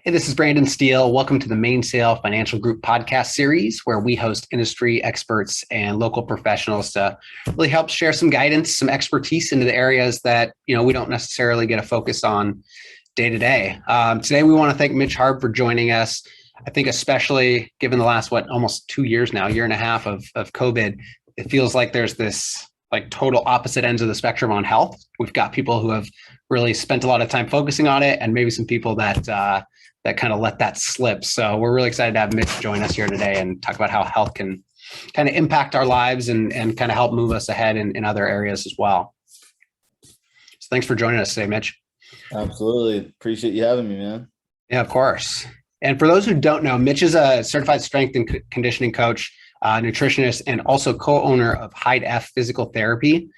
Hey, this is Brandon Steele. Welcome to the Mainsail Financial Group podcast series, where we host industry experts and local professionals to really help share some guidance, some expertise into the areas that we don't necessarily get a focus on day to day. Today, we want to thank Mitch Harb for joining us. I think especially given the last, almost 2 years now, year and a half of COVID, it feels like there's this total opposite ends of the spectrum on health. We've got people who have really spent a lot of time focusing on it, and maybe some people that kind of let that slip. So we're really excited to have Mitch join us here today and talk about how health can kind of impact our lives and kind of help move us ahead in other areas as well. So thanks for joining us today, Mitch. Absolutely. Appreciate you having me, man. Yeah, of course. And for those who don't know, Mitch is a certified strength and conditioning coach, nutritionist, and also co-owner of HIDEF Physical Therapy.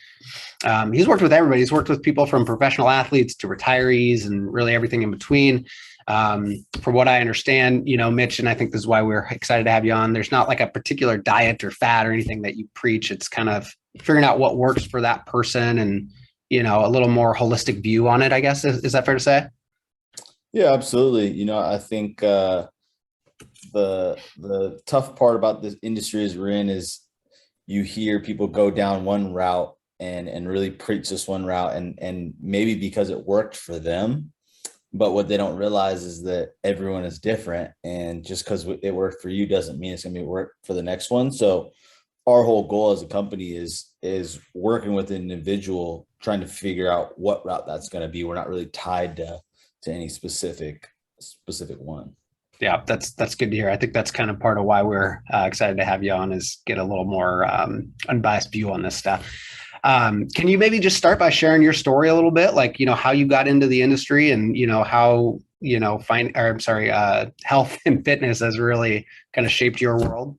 He's worked with everybody. He's worked with people from professional athletes to retirees and really everything in between. From what I understand, Mitch, and I think this is why we're excited to have you on, there's not like a particular diet or fad or anything that you preach. It's kind of figuring out what works for that person and, a little more holistic view on it, I guess. Is that fair to say? Yeah, absolutely. I think the tough part about this industry as we're in is you hear people go down one route and really preach this one route and maybe because it worked for them. But what they don't realize is that everyone is different. And just because it worked for you doesn't mean it's going to work for the next one. So our whole goal as a company is working with an individual, trying to figure out what route that's going to be. We're not really tied to any specific one. Yeah, that's good to hear. I think that's kind of part of why we're excited to have you on, is get a little more unbiased view on this stuff. Can you maybe just start by sharing your story a little bit, how you got into the industry and, how, health and fitness has really kind of shaped your world?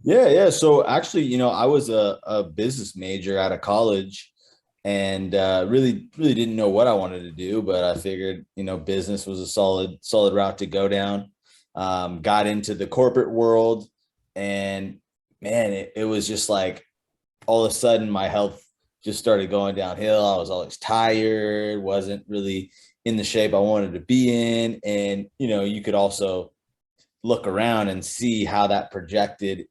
Yeah. So actually, I was a business major out of college and really didn't know what I wanted to do, but I figured, business was a solid route to go down. Got into the corporate world and man, it was just like, all of a sudden my health just started going downhill. I was always tired, wasn't really in the shape I wanted to be in. And, you could also look around and see how that projected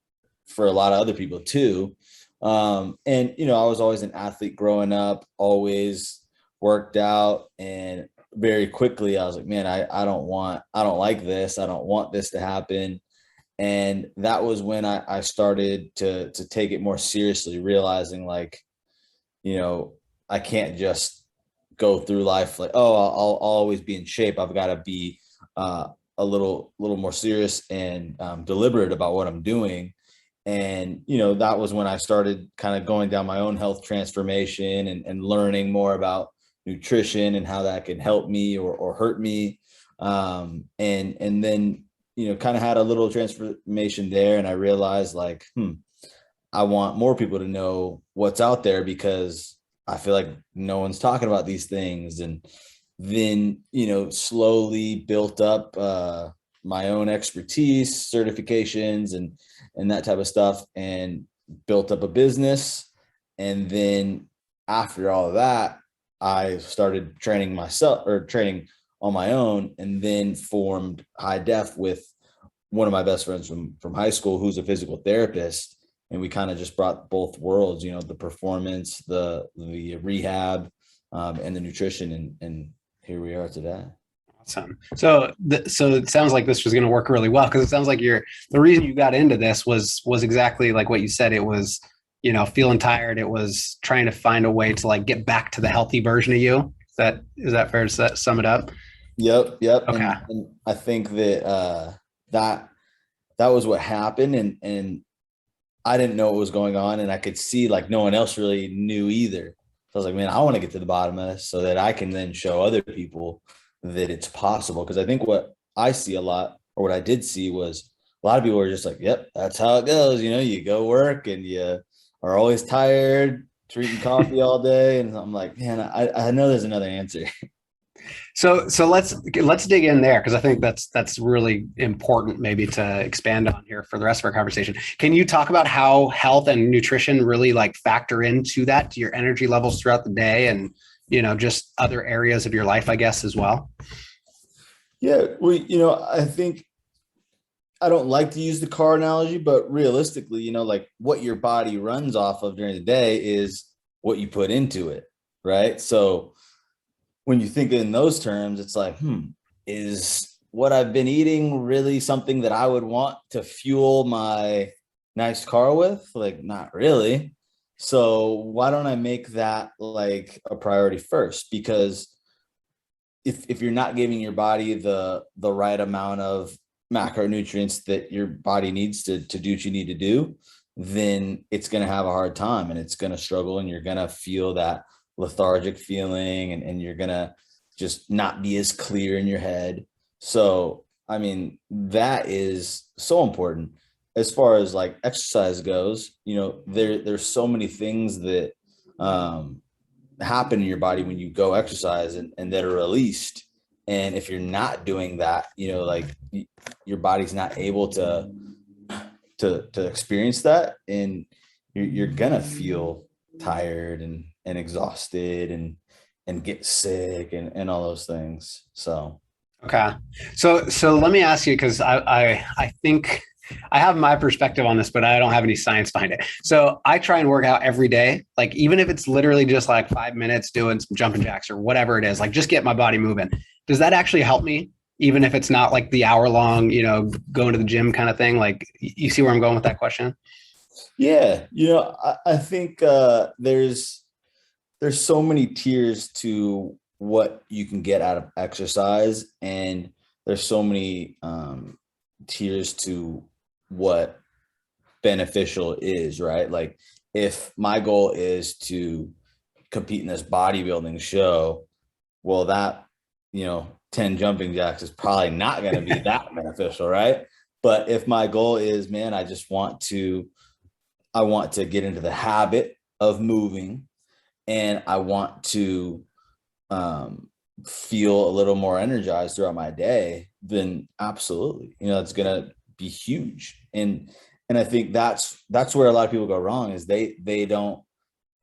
for a lot of other people too. I was always an athlete growing up, always worked out, and very quickly I was like, man, I don't like this. I don't want this to happen. And that was when I started to take it more seriously, realizing I can't just go through life like, oh, I'll always be in shape. I've got to be a little more serious and deliberate about what I'm doing. And, that was when I started kind of going down my own health transformation and learning more about nutrition and how that can help me or hurt me. And then, kind of had a little transformation there. And I realized I want more people to know what's out there because I feel like no one's talking about these things. And then, slowly built up my own expertise, certifications and that type of stuff, and built up a business. And then after all of that, I started training on my own, and then formed HIDEF with one of my best friends from high school, who's a physical therapist. And we kind of just brought both worlds, the performance, the rehab, and the nutrition. And here we are today. Awesome. So it sounds like this was going to work really well, because it sounds like the reason you got into this was exactly like what you said. It was, feeling tired. It was trying to find a way to get back to the healthy version of you. Is that fair to sum it up? Yep. Okay. And I think that that was what happened, and I didn't know what was going on, and I could see no one else really knew either. So I was like, man, I want to get to the bottom of this so that I can then show other people that it's possible. Because I think what I see a lot, or what I did see, was a lot of people are just like, yep, that's how it goes. You go work and you are always tired, drinking coffee all day. And I'm like, man, I know there's another answer. So let's dig in there, because I think that's really important maybe to expand on here for the rest of our conversation. Can you talk about how health and nutrition really factor into that, to your energy levels throughout the day and just other areas of your life, I guess, as well? Yeah, I think I don't like to use the car analogy, but realistically, like what your body runs off of during the day is what you put into it, right? So when you think in those terms, it's like, is what I've been eating really something that I would want to fuel my nice car with? Like, not really. So why don't I make that like a priority first? Because if you're not giving your body the right amount of macronutrients that your body needs to do what you need to do, then it's going to have a hard time and it's going to struggle, and you're going to feel that lethargic feeling, and you're going to just not be as clear in your head. So, I mean, that is so important. As far as like exercise goes, there's so many things that happen in your body when you go exercise, and that are released. And if you're not doing that, like your body's not able to experience that, and you're gonna feel tired and exhausted and get sick and all those things. So Okay. So let me ask you, because I think I have my perspective on this, but I don't have any science behind it. So I try and work out every day, like even if it's literally just like 5 minutes doing some jumping jacks or whatever it is, like just get my body moving. Does that actually help me? Even if it's not like the hour long, going to the gym kind of thing? Like, you see where I'm going with that question? yeah, I think there's so many tiers to what you can get out of exercise, and there's so many tiers to what beneficial is, right? Like if my goal is to compete in this bodybuilding show, well, that 10 jumping jacks is probably not going to be that beneficial, right? But if my goal is, man, I want to get into the habit of moving, and I want to um, feel a little more energized throughout my day, then absolutely, it's going to be huge. And I think that's where a lot of people go wrong, is they're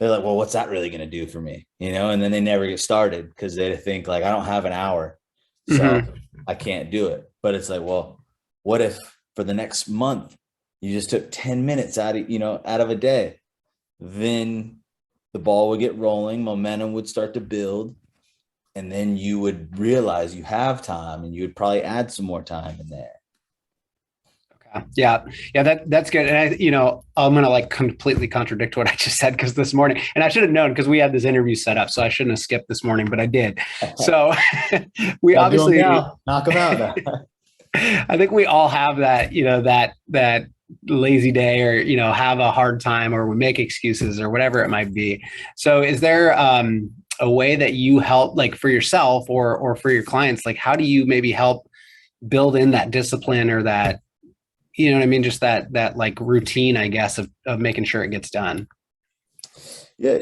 like, well, what's that really going to do for me? And then they never get started because they think like, I don't have an hour, so Mm-hmm. I can't do it. But it's like, well, what if for the next month you just took 10 minutes out of a day? Then the ball would get rolling, momentum would start to build, and then you would realize you have time, and you would probably add some more time in there. Yeah. Yeah. That's good. And I'm going to like completely contradict what I just said, because this morning, and I should have known because we had this interview set up, so I shouldn't have skipped this morning, but I did. So we Gotta do them obviously, now. Knock them out now. I think we all have that, that lazy day, or, have a hard time, or we make excuses or whatever it might be. So is there, a way that you help, like for yourself or for your clients, like how do you maybe help build in that discipline, or that, you know what I mean? Just that like routine, I guess, of making sure it gets done. Yeah,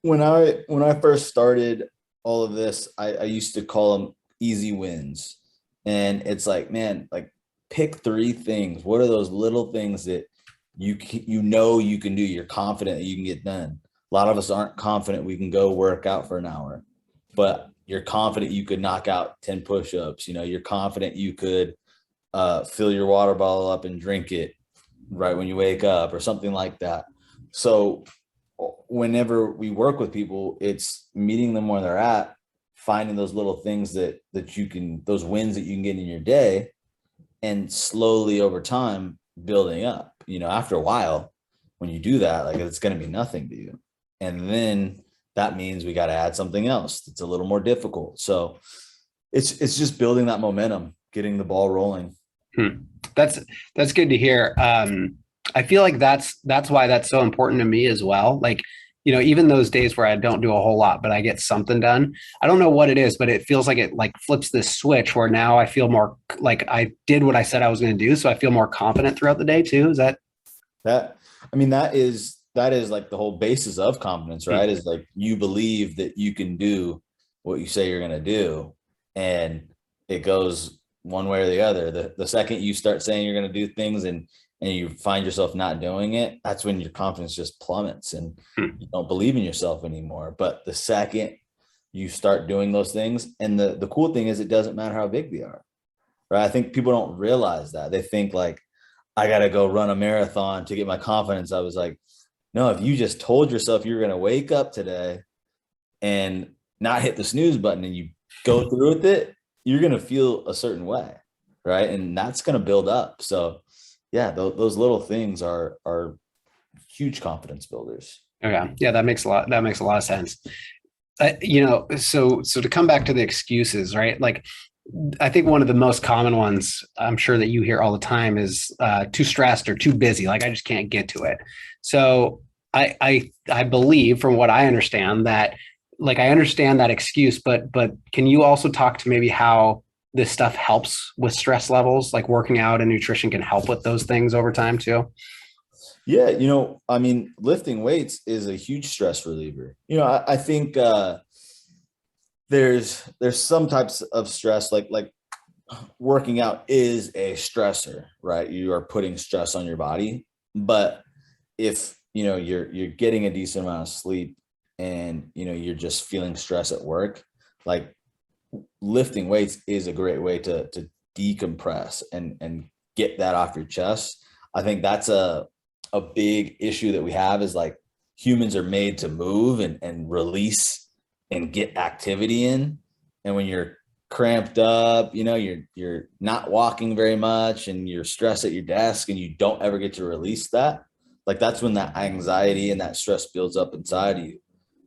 when I first started all of this, I used to call them easy wins. And it's like, man, like pick three things. What are those little things that you can do? You're confident that you can get done. A lot of us aren't confident we can go work out for an hour, but you're confident you could knock out 10 push-ups. You're confident you could fill your water bottle up and drink it right when you wake up, or something like that. So whenever we work with people, it's meeting them where they're at, finding those little things that you can, those wins that you can get in your day, and slowly over time building up. After a while, when you do that, like it's going to be nothing to you. And then that means we got to add something else that's a little more difficult. So it's just building that momentum, getting the ball rolling. Hmm. That's good to hear. I feel like that's why that's so important to me as well. Like, even those days where I don't do a whole lot, but I get something done. I don't know what it is, but it feels like it like flips this switch where now I feel more like I did what I said I was going to do. So I feel more confident throughout the day too. Is that? That is like the whole basis of confidence, Hmm. right? Is like you believe that you can do what you say you're going to do, and it goes one way or the other. The second you start saying you're going to do things, and you find yourself not doing it, that's when your confidence just plummets and Hmm. you don't believe in yourself anymore. But the second you start doing those things. And the cool thing is it doesn't matter how big they are, right? I think people don't realize that. They think like, I got to go run a marathon to get my confidence. I was like, no, if you just told yourself you're going to wake up today and not hit the snooze button and you go through with it, you're going to feel a certain way, right? And that's going to build up. So yeah, those little things are huge confidence builders. Okay. Yeah, that makes a lot of sense. So to come back to the excuses, right? Like, I think one of the most common ones I'm sure that you hear all the time is too stressed or too busy. Like, I just can't get to it. So I believe, from what I understand, that, like, I understand that excuse, but can you also talk to maybe how this stuff helps with stress levels? Like, working out and nutrition can help with those things over time too. Yeah, I mean, lifting weights is a huge stress reliever. I think there's some types of stress, like working out is a stressor, right? You are putting stress on your body. But if you're getting a decent amount of sleep and you're just feeling stress at work, like, lifting weights is a great way to decompress and get that off your chest. I think that's a big issue that we have, is like, humans are made to move and release and get activity in. And when you're cramped up, you're not walking very much and you're stressed at your desk and you don't ever get to release that, like, that's when that anxiety and that stress builds up inside of you.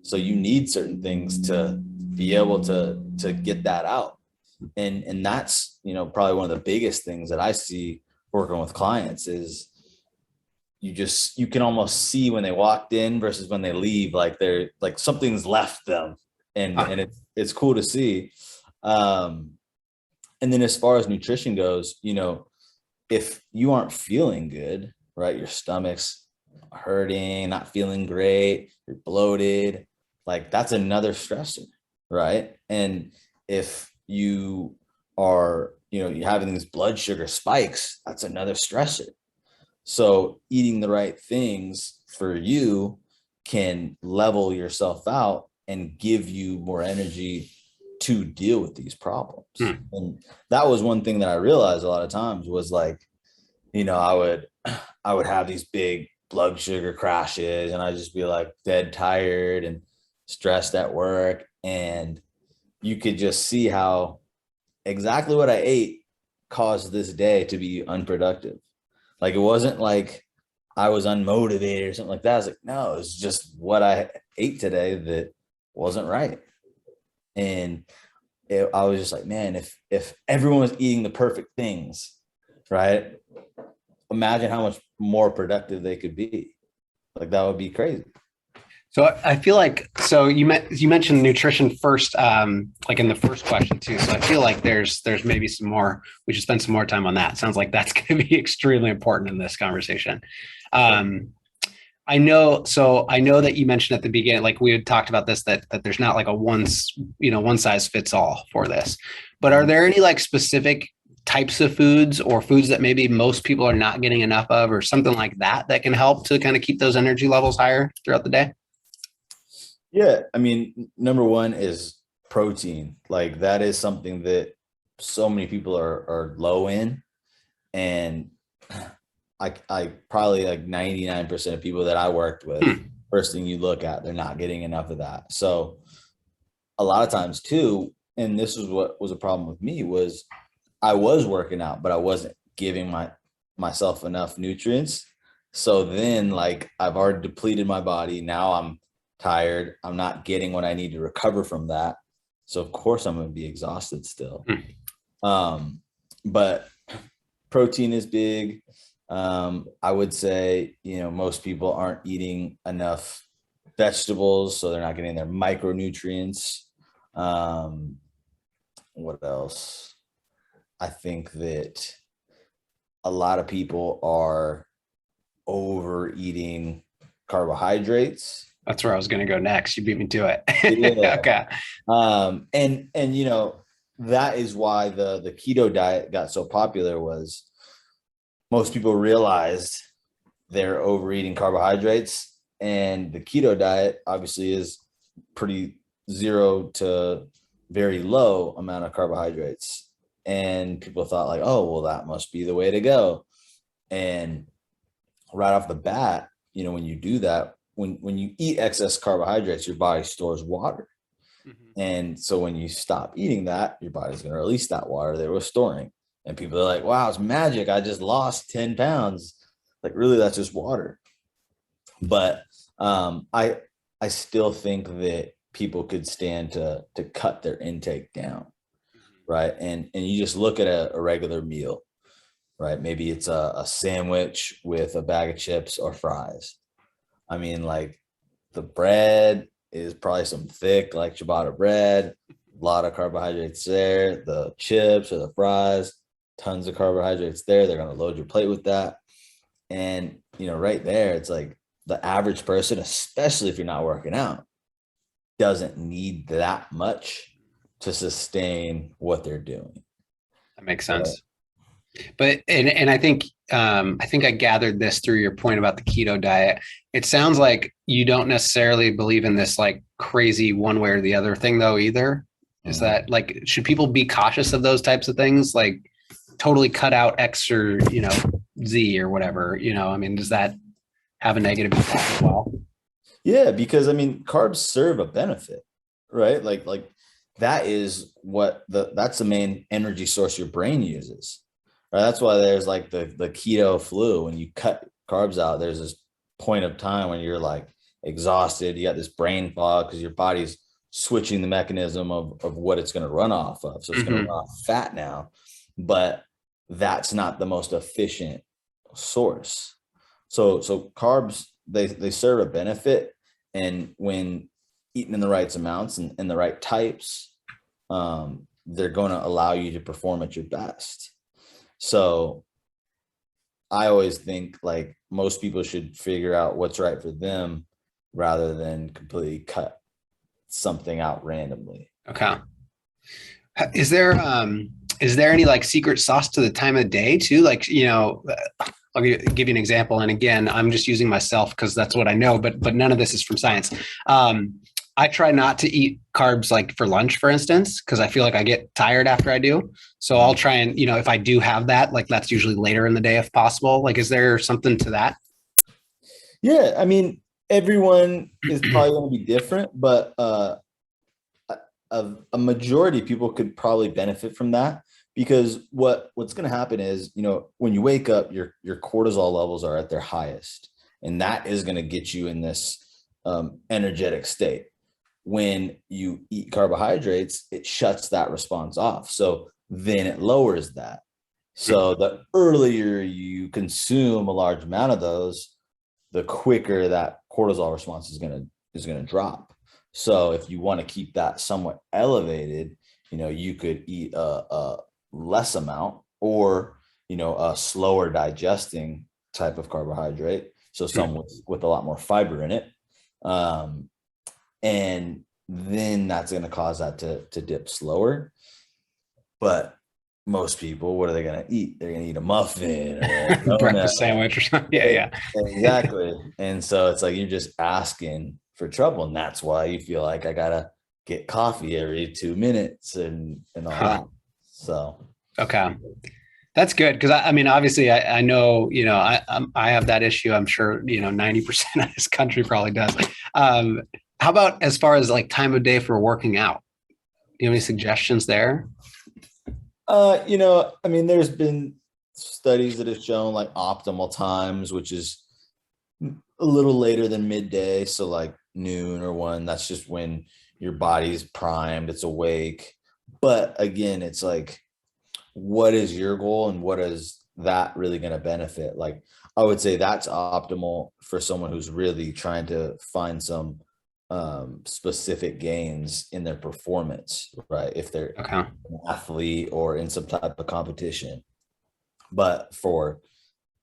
So you need certain things to be able to get that out. And that's, probably one of the biggest things that I see working with clients is you can almost see when they walked in versus when they leave, like, they're like, something's left them, and it's cool to see. And then as far as nutrition goes, if you aren't feeling good, right, your stomach's hurting, not feeling great, you're bloated, like, that's another stressor, right? And if you are, you're having these blood sugar spikes, that's another stressor. So eating the right things for you can level yourself out and give you more energy to deal with these problems. And that was one thing that I realized a lot of times was, like, I would have these big blood sugar crashes and I'd just be like dead tired and stressed at work. And you could just see how exactly what I ate caused this day to be unproductive. Like, it wasn't like I was unmotivated or something like that. I was like, no, it's just what I ate today that wasn't right. And I was just like, man, if everyone was eating the perfect things, right, imagine how much more productive they could be. Like, that would be crazy. So I feel like, so you mentioned nutrition first, like in the first question too. So I feel like there's maybe some more, we should spend some more time on that. Sounds like that's going to be extremely important in this conversation. I know that you mentioned at the beginning, like we had talked about this, that there's not like a one size fits all for this, but are there any like specific types of foods or foods that maybe most people are not getting enough of, or something like that can help to kind of keep those energy levels higher throughout the day? Yeah. I mean, number one is protein. Like, that is something that so many people are low in. And I probably, like, 99% of people that I worked with, first thing you look at, they're not getting enough of that. So a lot of times too, and this is what was a problem with me, was I was working out, but I wasn't giving myself enough nutrients. So then, like, I've already depleted my body. Now I'm tired. I'm not getting what I need to recover from that. So of course I'm going to be exhausted still. But protein is big. I would say, most people aren't eating enough vegetables, so they're not getting their micronutrients. What else? I think that a lot of people are overeating carbohydrates. That's where I was going to go next. You beat me to it. Yeah. Okay. And that is why the keto diet got so popular, was most people realized they're overeating carbohydrates, and the keto diet obviously is pretty zero to very low amount of carbohydrates. And people thought like, oh, well, that must be the way to go. And right off the bat, when you do that, when you eat excess carbohydrates, your body stores water. Mm-hmm. And so when you stop eating that, your body's going to release that water they were storing. And people are like, wow, it's magic. I just lost 10 pounds. Like, really, that's just water. But I still think that people could stand to cut their intake down. Right. And you just look at a regular meal, right? Maybe it's a sandwich with a bag of chips or fries. I mean, like, the bread is probably some thick, like ciabatta bread, a lot of carbohydrates there. The chips or the fries, tons of carbohydrates there. They're going to load your plate with that. And, right there, it's like the average person, especially if you're not working out, doesn't need that much to sustain what they're doing. That makes sense. But I think I gathered this through your point about the keto diet. It sounds like you don't necessarily believe in this like crazy one way or the other thing though either. Is that like, should people be cautious of those types of things? Like totally cut out X or, Z or whatever, I mean, does that have a negative impact as well? Yeah, because I mean, carbs serve a benefit, right? Like that is that's the main energy source your brain uses. Right? That's why there's like the keto flu. When you cut carbs out, there's this point of time when you're like exhausted. You got this brain fog because your body's switching the mechanism of what it's going to run off of. So it's going to run off fat now, but that's not the most efficient source. So carbs, they serve a benefit. And when eaten in the right amounts and the right types, they're going to allow you to perform at your best. So I always think like most people should figure out what's right for them rather than completely cut something out randomly. Okay. Is there any like secret sauce to the time of day too? Like, I'll give you an example. And again, I'm just using myself because that's what I know, but none of this is from science. I try not to eat carbs like for lunch, for instance, because I feel like I get tired after I do. So I'll try and, if I do have that, like that's usually later in the day if possible. Like, is there something to that? Yeah. I mean, everyone is probably going to be different, but a majority of people could probably benefit from that, because what's going to happen is, when you wake up, your cortisol levels are at their highest, and that is going to get you in this energetic state. When you eat carbohydrates, it shuts that response off. So then it lowers that. So the earlier you consume a large amount of those, the quicker that cortisol response is going to drop. So if you want to keep that somewhat elevated, you could eat a less amount, or, a slower digesting type of carbohydrate. So some with a lot more fiber in it. And then that's going to cause that to dip slower. But most people, what are they going to eat? They're going to eat a muffin or a breakfast sandwich or something. Yeah. Exactly. And so it's like, you're just asking for trouble. And that's why you feel like I got to get coffee every 2 minutes and all that. So. Okay. That's good. Because I mean, obviously I know, I have that issue. I'm sure, 90% of this country probably does. How about as far as like time of day for working out? Do you have any suggestions there? I mean, there's been studies that have shown like optimal times, which is a little later than midday. So like noon or 1, that's just when your body's primed, it's awake. But again, it's like, what is your goal and what is that really going to benefit? Like, I would say that's optimal for someone who's really trying to find some specific gains in their performance, right? If they're an athlete or in some type of competition. But for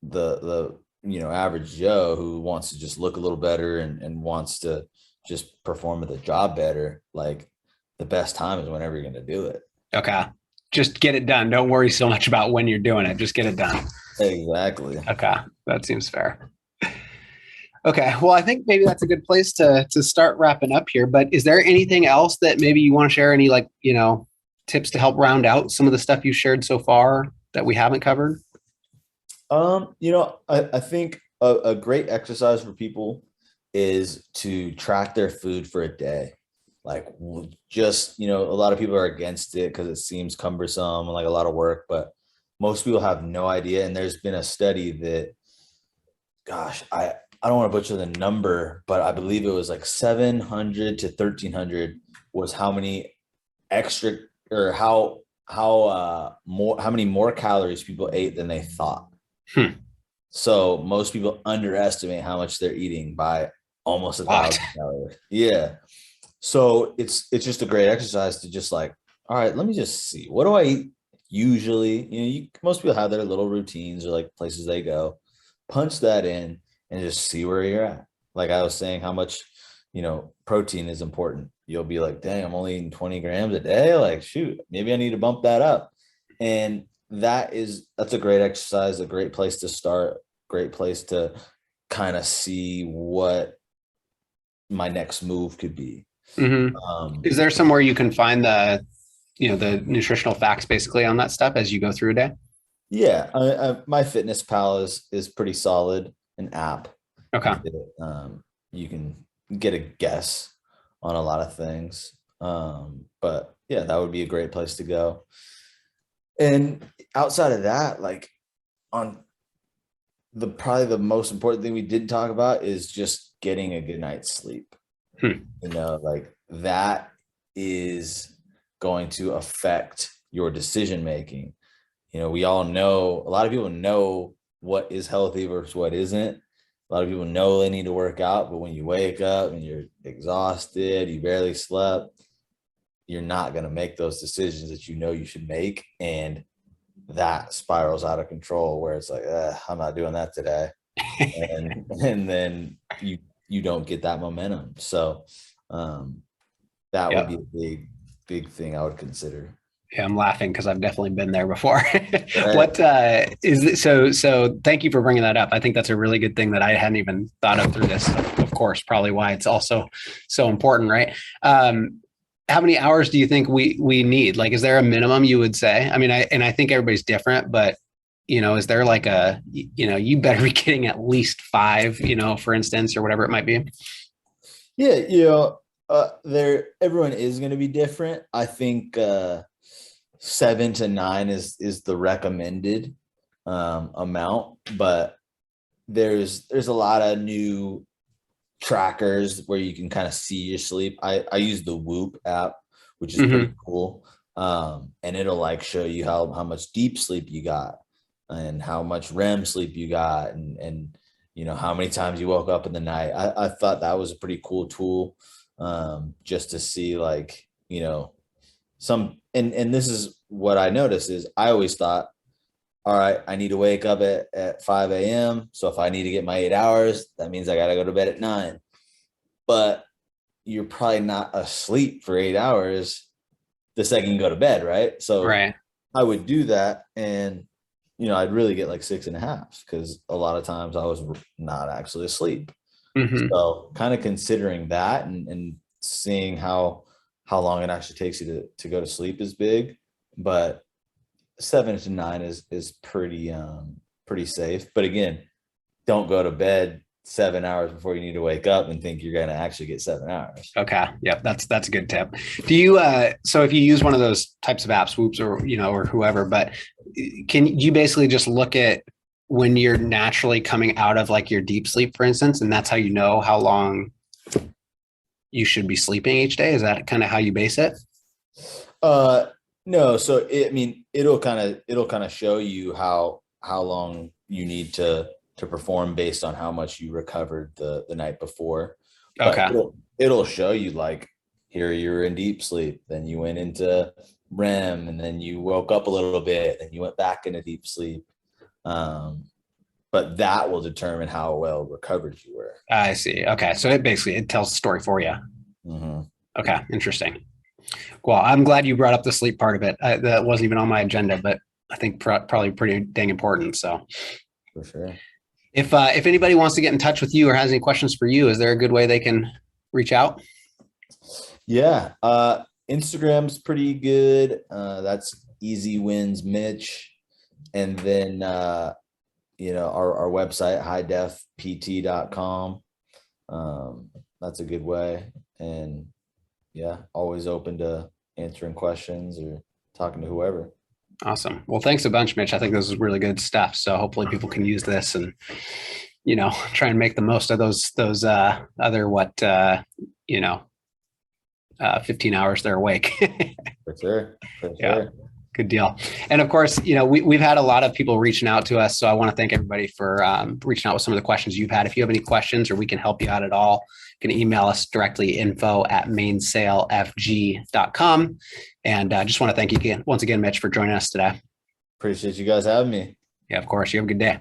the average Joe who wants to just look a little better and wants to just perform at the job better, like the best time is whenever you're going to do it. Okay. Just get it done. Don't worry so much about when you're doing it. Just get it done. Exactly. Okay. That seems fair. Okay. Well, I think maybe that's a good place to start wrapping up here. But is there anything else that maybe you want to share? Any like, tips to help round out some of the stuff you've shared so far that we haven't covered? I think a great exercise for people is to track their food for a day. Like just, a lot of people are against it because it seems cumbersome and like a lot of work, but most people have no idea. And there's been a study that, gosh, I don't want to butcher the number, but I believe it was like 700 to 1300 was how many extra or how many more calories people ate than they thought. So most people underestimate how much they're eating by almost 1,000 calories. Yeah. So it's just a great exercise to just like, all right, let me just see, what do I eat usually? Most people have their little routines or like places they go. Punch that in and just see where you're at. Like I was saying, how much protein is important. You'll be like, dang, I'm only eating 20 grams a day. Like, shoot, maybe I need to bump that up. And that's a great exercise, a great place to start, great place to kind of see what my next move could be. Is there somewhere you can find the nutritional facts basically on that stuff as you go through a day? Yeah, my Fitness Pal is pretty solid, an app. Okay. You can get a guess on a lot of things. But yeah, that would be a great place to go. And outside of that, like on probably the most important thing we didn't talk about is just getting a good night's sleep. Like that is going to affect your decision making. We all know, a lot of people know what is healthy versus what isn't. A lot of people know they need to work out, but when you wake up and you're exhausted, you barely slept, you're not going to make those decisions that you should make. And that spirals out of control where it's like, I'm not doing that today. and then you don't get that momentum. So that would be a big thing I would consider. Yeah, I'm laughing because I've definitely been there before. Right. What is it? So thank you for bringing that up. I think that's a really good thing that I hadn't even thought of through this. Of course, probably why it's also so important, right? How many hours do you think we need? Like, is there a minimum you would say? I mean, I think everybody's different, but is there like you better be getting at least 5, for instance, or whatever it might be? Yeah, everyone is going to be different. I think 7 to 9 is the recommended amount, but there's a lot of new trackers where you can kind of see your sleep. I use the Whoop app, which is pretty cool. And it'll like show you how much deep sleep you got and how much REM sleep you got and how many times you woke up in the night. I thought that was a pretty cool tool, just to see like, some, and this is what I noticed is I always thought, all right, I need to wake up at 5 a.m. So if I need to get my 8 hours, that means I got to go to bed at 9. But you're probably not asleep for 8 hours the second you go to bed, right? So right. I would do that and, I'd really get like 6.5 because a lot of times I was not actually asleep. So kind of considering that and seeing how long it actually takes you to go to sleep is big, but 7 to 9 is pretty safe. But again, don't go to bed 7 hours before you need to wake up and think you're going to actually get 7 hours. Okay. Yep. That's a good tip. Do you, so if you use one of those types of apps, Whoops or, or whoever, but can you basically just look at when you're naturally coming out of like your deep sleep, for instance, and that's how you know how long you should be sleeping each day? Is that kind of how you base it? No. So it'll kind of show you how long you need to perform based on how much you recovered the night before. Okay. But it'll show you like, here you're in deep sleep, then you went into REM, and then you woke up a little bit, and you went back into deep sleep. But that will determine how well recovered you were. I see. Okay. So it tells the story for you. Okay. Interesting. Well, I'm glad you brought up the sleep part of it. That wasn't even on my agenda, but I think probably pretty dang important. So for sure. If anybody wants to get in touch with you or has any questions for you, is there a good way they can reach out? Yeah. Instagram's pretty good. That's Easy Wins Mitch. And then, our website, HIDEFPT.com. That's a good way. And yeah, always open to answering questions or talking to whoever. Awesome. Well, thanks a bunch, Mitch. I think this is really good stuff. So hopefully people can use this and, try and make the most of those other 15 hours they're awake. For sure. Yeah. Good deal. And of course, we've had a lot of people reaching out to us. So I want to thank everybody for reaching out with some of the questions you've had. If you have any questions or we can help you out at all, you can email us directly, info@mainsailfg.com. And I just want to thank you once again, Mitch, for joining us today. Appreciate you guys having me. Yeah, of course. You have a good day.